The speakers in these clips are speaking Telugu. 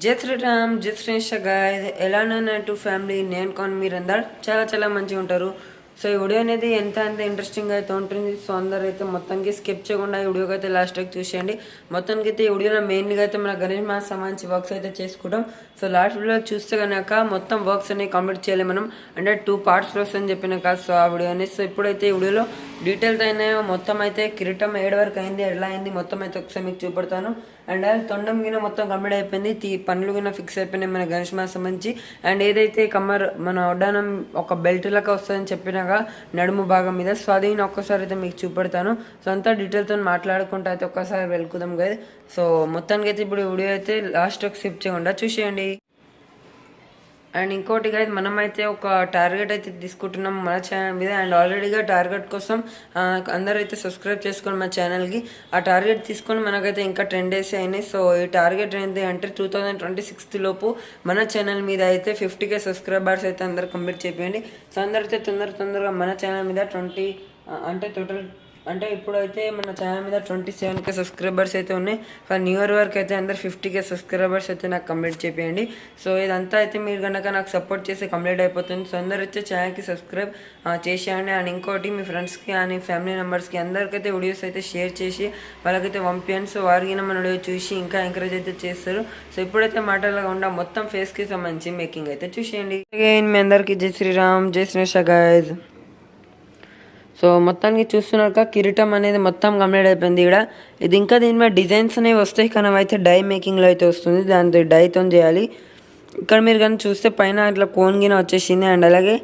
జై శ్రీరామ్, జై శ్రీష గాయస్. ఎలా టు ఫ్యామిలీ నేను కాన్ మీరందరు చాలా చాలా మంచిగా ఉంటారు. సో ఈ వీడియో అనేది ఎంత ఇంట్రెస్టింగ్ అయితే ఉంటుంది. సో అందరూ అయితే మొత్తానికి స్కిప్ చేయకుండా ఈ వీడియోకి అయితే లాస్ట్ వరకు చూసేయండి. మొత్తానికి అయితే ఈ వీడియోలో మెయిన్గా అయితే మన గణేష్ మాస్ సంబంధించి వర్క్స్ అయితే చేసుకుంటాం. సో లాస్ట్ వీడియో చూస్తే కనుక మొత్తం వర్క్స్ అనేవి కంప్లీట్ చేయాలి మనం, అంటే 2 పార్ట్స్లో వస్తుందని చెప్పిన కాదు. సో ఆ వీడియో అనేది సో ఇప్పుడైతే ఈ వీడియోలో డీటెయిల్స్ అయినాయో మొత్తం అయితే కిరీటం 7 వరకు అయింది, ఎలా అయింది మొత్తం అయితే ఒకసారి మీకు చూపెడతాను. అండ్ తొండం గిన మొత్తం కంప్లీట్ అయిపోయింది, పనులు గిన ఫిక్స్ అయిపోయినాయి మన గణేష్ మాస్ సంబంధించి. అండ్ ఏదైతే కమ్మర్ మన వడ్డానం ఒక బెల్ట్ లాగా వస్తుందని చెప్పినాక నడుము భాగం మీద, సో అది నేను ఒక్కసారి అయితే మీకు చూపెడతాను. సో అంతా డీటెయిల్తో మాట్లాడుకుంటూ అయితే ఒక్కసారి వెళ్కుదాం కదా. సో మొత్తానికి అయితే ఇప్పుడు వీడియో అయితే లాస్ట్ ఒక స్కిప్ చేయకుండా చూసేయండి. అండ్ ఇంకోటి గైస్, మనమైతే ఒక టార్గెట్ అయితే తీసుకుంటున్నాం మన ఛానల్ మీద. అండ్ ఆల్రెడీగా టార్గెట్ కోసం అందరూ అయితే సబ్స్క్రైబ్ చేసుకోండి మన ఛానల్కి. ఆ టార్గెట్ తీసుకొని మనకైతే ఇంకా 10 days అయినాయి. సో ఈ టార్గెట్ ఏంటి అంటే 2026 లోపు మన ఛానల్ మీద అయితే 50K సబ్స్క్రైబర్స్ అయితే అందరు కంప్లీట్ చేయండి. సో అందరైతే తొందరగా మన ఛానల్ మీద 20 అంటే టోటల్ అంటే ఇప్పుడైతే మన ఛానల్ మీద 27K సబ్స్క్రైబర్స్ అయితే ఉన్నాయి. కానీ న్యూ ఇయర్ వరకు అయితే అందరు 50K సబ్స్క్రైబర్స్ అయితే నాకు కంప్లీట్ చేయండి. సో ఇదంతా అయితే మీరు కనుక నాకు సపోర్ట్ చేసి కంప్లీట్ అయిపోతుంది. సో అందరు వచ్చే ఛానల్కి సబ్స్క్రైబ్ చేసేయండి. అండ్ ఇంకోటి మీ ఫ్రెండ్స్కి అని ఫ్యామిలీ మెంబర్స్కి అందరికైతే వీడియోస్ అయితే షేర్ చేసి వాళ్ళకైతే పంపించండి. సో వారికి మన వీడియో చూసి ఇంకా ఎంకరేజ్ అయితే చేస్తారు. సో ఇప్పుడైతే మాటలుగా ఉండ మొత్తం ఫేస్కి సంబంధించి మేకింగ్ అయితే చూసేయండి. మీ అందరికీ జై శ్రీరామ్, జై శ్రీష గాయస్. సో మొత్తానికి చూస్తున్నాక కిరీటం అనేది మొత్తం కంప్లీట్ అయిపోయింది. ఇక్కడ ఇది ఇంకా దీని మీద డిజైన్స్ అనేవి వస్తాయి, కానీ అయితే డై మేకింగ్లో అయితే వస్తుంది, దాంతో డైతో చేయాలి. ఇక్కడ మీరు కానీ చూస్తే పైన ఇట్లా కోన్గిన వచ్చేసింది. అండ్ అలాగే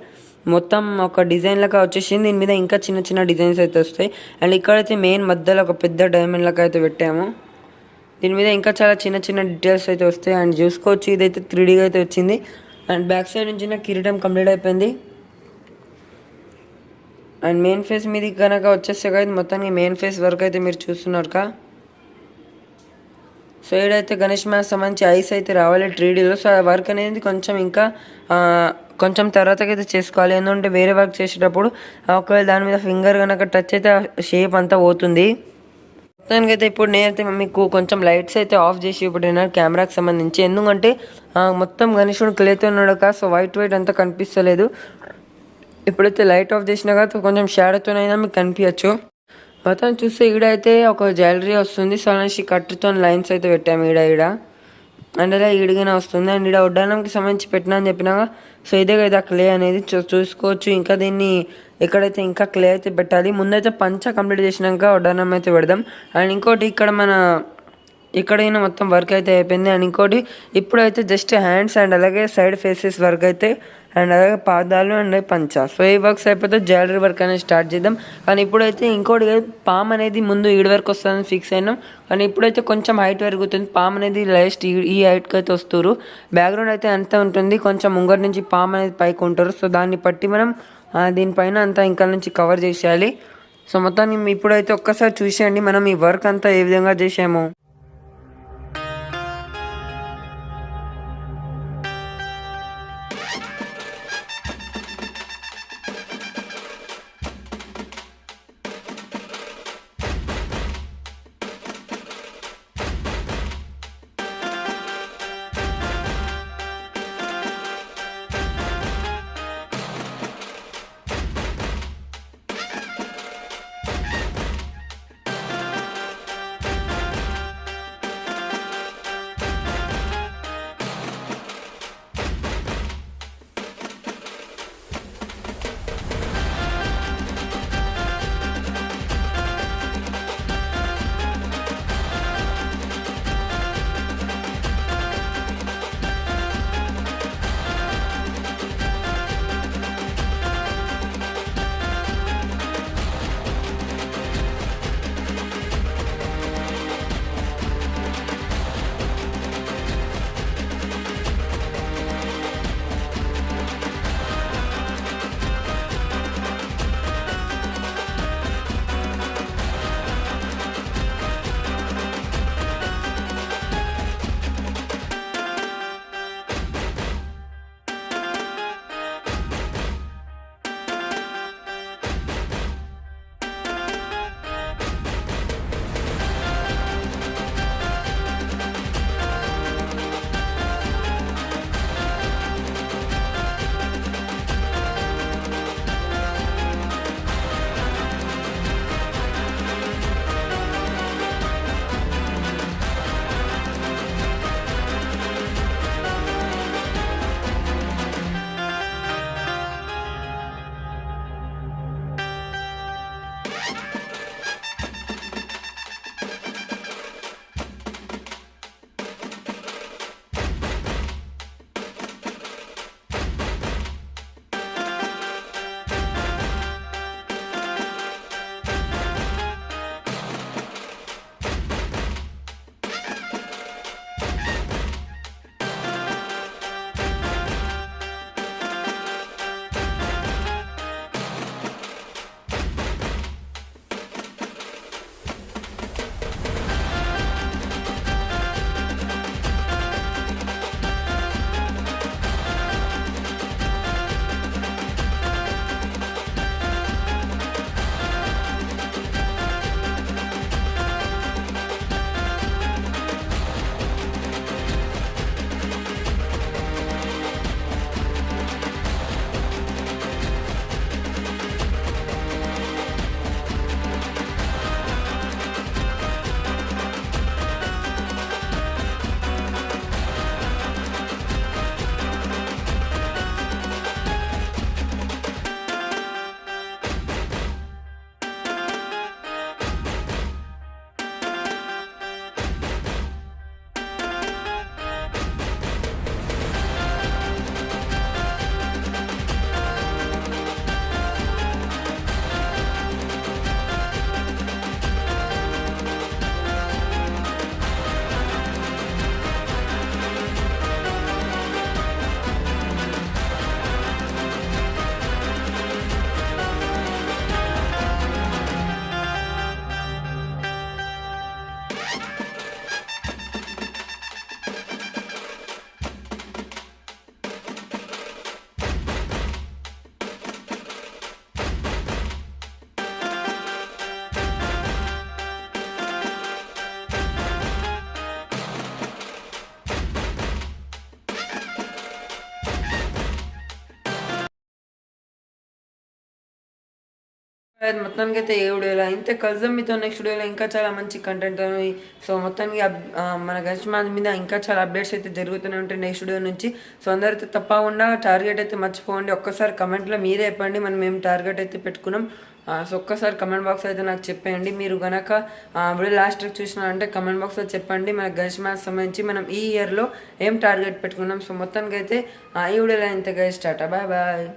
మొత్తం ఒక డిజైన్ లాగా వచ్చేసింది. దీని మీద ఇంకా చిన్న చిన్న డిజైన్స్ అయితే వస్తాయి. అండ్ ఇక్కడైతే మెయిన్ మధ్యలో ఒక పెద్ద డైమండ్ లాగా అయితే పెట్టాము. దీని మీద ఇంకా చాలా చిన్న చిన్న డీటెయిల్స్ అయితే వస్తాయి. అండ్ చూసుకోవచ్చు ఇదైతే 3Dగా అయితే వచ్చింది. అండ్ బ్యాక్ సైడ్ నుంచి నా కిరీటం కంప్లీట్ అయిపోయింది. అండ్ మెయిన్ ఫేస్ మీది కనుక వచ్చేస్తే కదా మొత్తానికి మెయిన్ ఫేస్ వర్క్ అయితే మీరు చూస్తున్నారు కా. సో ఏడైతే గణేష్ మాస్ సంబంధించి ఐస్ అయితే రావాలి 3Dలో. సో ఆ వర్క్ అనేది కొంచెం ఇంకా కొంచెం తర్వాతకైతే చేసుకోవాలి. ఎందుకంటే వేరే వర్క్ చేసేటప్పుడు ఒకవేళ దాని మీద ఫింగర్ కనుక టచ్ అయితే షేప్ అంతా పోతుంది. మొత్తానికైతే ఇప్పుడు నేనైతే మీకు కొంచెం లైట్స్ అయితే ఆఫ్ చేసి ఇప్పుడు కెమెరాకి సంబంధించి, ఎందుకంటే మొత్తం గణేశుడు క్లేతో ఉన్నాడు కా. సో వైట్ అంతా కనిపిస్తలేదు. ఇప్పుడైతే లైట్ ఆఫ్ చేసినా కదా కొంచెం షాడోతోనైనా మీకు కనిపించచ్చు. మొత్తం చూస్తే ఈడైతే ఒక జ్యువెలరీ వస్తుంది. సో అనేసి కట్టుతో లైన్స్ అయితే పెట్టాము ఈడ అండ్ అలా ఈడిగానే వస్తుంది. అండ్ ఈడ వడ్డానంకి సంబంధించి పెట్టినా అని చెప్పినాక. సో ఇదే కదా క్లే అనేది చూసుకోవచ్చు. ఇంకా దీన్ని ఎక్కడైతే ఇంకా క్లే అయితే పెట్టాలి. ముందైతే పంచ కంప్లీట్ చేసినాక వడ్డానం అయితే పెడదాం. అండ్ ఇంకోటి ఇక్కడైనా మొత్తం వర్క్ అయితే అయిపోయింది. అండ్ ఇంకోటి ఇప్పుడైతే జస్ట్ హ్యాండ్స్ అండ్ అలాగే సైడ్ ఫేసెస్ వర్క్ అయితే అండ్ అలాగే పాదాలు అండ్ పంచ. సో ఈ వర్క్స్ అయిపోతే జ్యువెలరీ వర్క్ అనేది స్టార్ట్ చేద్దాం. కానీ ఇప్పుడైతే ఇంకోటి పామ్ అనేది ముందు ఈడి వరకు వస్తుందని ఫిక్స్ అయినాం. కానీ ఇప్పుడైతే కొంచెం హైట్ పెరుగుతుంది. పామ్ అనేది లాస్ట్ ఈ హైట్కి అయితే వస్తారు. బ్యాక్గ్రౌండ్ అయితే అంతా ఉంటుంది, కొంచెం ముంగర్ నుంచి పామ్ అనేది పైకి ఉంటారు. సో దాన్ని బట్టి మనం దీనిపైన అంతా ఇంకా నుంచి కవర్ చేసేయాలి. సో మొత్తాన్ని ఇప్పుడైతే ఒక్కసారి చూసేయండి మనం ఈ వర్క్ అంతా ఏ విధంగా చేసాము. మొత్తానికి అయితే ఏ వీడియోలో ఇంతే కలుద్దాం మీతో నెక్స్ట్ వీడియోలో ఇంకా చాలా మంచి కంటెంట్. సో మొత్తానికి మన గణేష్ మీద ఇంకా చాలా అప్డేట్స్ అయితే జరుగుతూనే ఉంటాయి నెక్స్ట్ వీడియో నుంచి. సో అందరైతే తప్పకుండా టార్గెట్ అయితే మర్చిపోండి. ఒక్కసారి కమెంట్లో మీరే చెప్పండి మనం మేము టార్గెట్ అయితే పెట్టుకున్నాం. సో ఒక్కసారి కమెంట్ బాక్స్ అయితే నాకు చెప్పేయండి. మీరు కనుక వీడియో లాస్ట్ చూసినారంటే కమెంట్ బాక్స్లో చెప్పండి మన గణేష్ సంబంధించి మనం ఈ ఇయర్లో ఏం టార్గెట్ పెట్టుకున్నాం. సో మొత్తానికి అయితే ఈ వీడియోలో ఇంత గైస్, టాటా బాయ్ బాయ్.